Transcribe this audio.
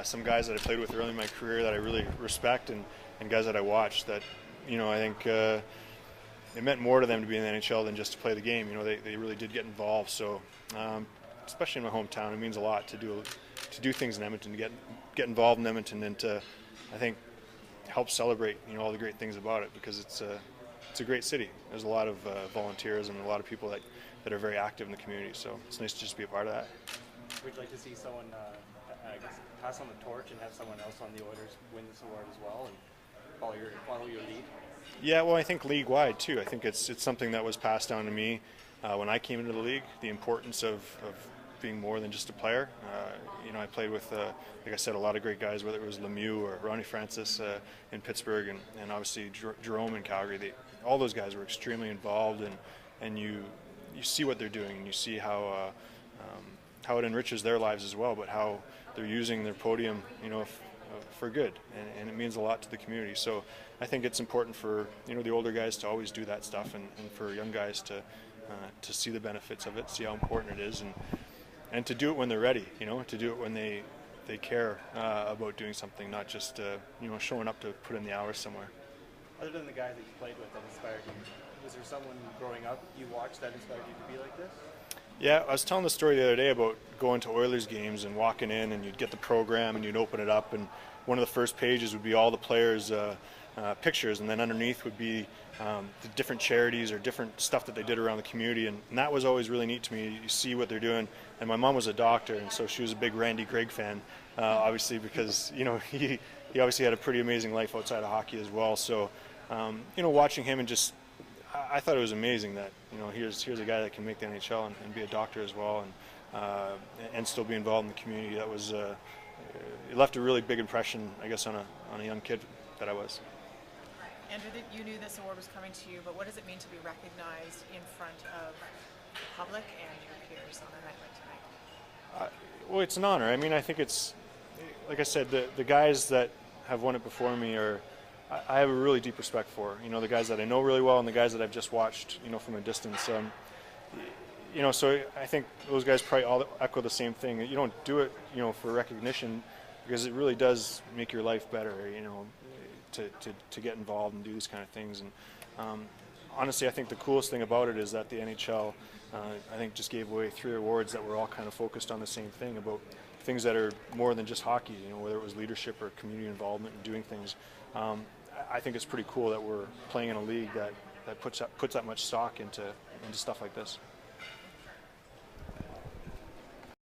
some guys that I played with early in my career that I really respect, and guys that I watched that, I think it meant more to them to be in the NHL than just to play the game. They really did get involved. So, especially in my hometown, it means a lot to do things in Edmonton, to get involved in Edmonton, and to, I think, help celebrate all the great things about it, because it's a great city. There's a lot of volunteers and a lot of people that are very active in the community. So it's nice to just be a part of that. Would you like to see someone, I guess, pass on the torch and have someone else on the Oilers win this award as well, and follow your lead? Yeah, well, I think league-wide too. I think it's something that was passed down to me when I came into the league. The importance of being more than just a player. I played with, like I said, a lot of great guys, whether it was Lemieux or Ronnie Francis in Pittsburgh, and obviously Jerome in Calgary. All those guys were extremely involved, and you see what they're doing, and you see how it enriches their lives as well, but how they're using their podium, for good, and it means a lot to the community. So I think it's important for the older guys to always do that stuff, and for young guys to see the benefits of it, see how important it is, and to do it when they're ready. To do it when they care about doing something, not just showing up to put in the hours somewhere. Other than the guys that you played with that inspired you, was there someone growing up you watched that inspired you to be like this? Yeah, I was telling the story the other day about going to Oilers games and walking in, and you'd get the program and you'd open it up, and one of the first pages would be all the players' pictures, and then underneath would be the different charities or different stuff that they did around the community, and that was always really neat to me. You see what they're doing, and my mom was a doctor, and so she was a big Randy Gregg fan, obviously, because he obviously had a pretty amazing life outside of hockey as well. So watching him, and just I thought it was amazing that here's a guy that can make the NHL and be a doctor as well, and still be involved in the community. That was it left a really big impression, I guess, on a young kid that I was. Andrew, you knew this award was coming to you, but what does it mean to be recognized in front of the public and your peers on a night like tonight? Well, it's an honor. I mean, I think it's, like I said, the guys that have won it before me I have a really deep respect for. The guys that I know really well, and the guys that I've just watched, from a distance. So I think those guys probably all echo the same thing. You don't do it, for recognition, because it really does make your life better, to get involved and do these kind of things. And honestly, I think the coolest thing about it is that the NHL, I think, just gave away 3 awards that were all kind of focused on the same thing, about things that are more than just hockey, whether it was leadership or community involvement and doing things. I think it's pretty cool that we're playing in a league that puts that much stock into stuff like this.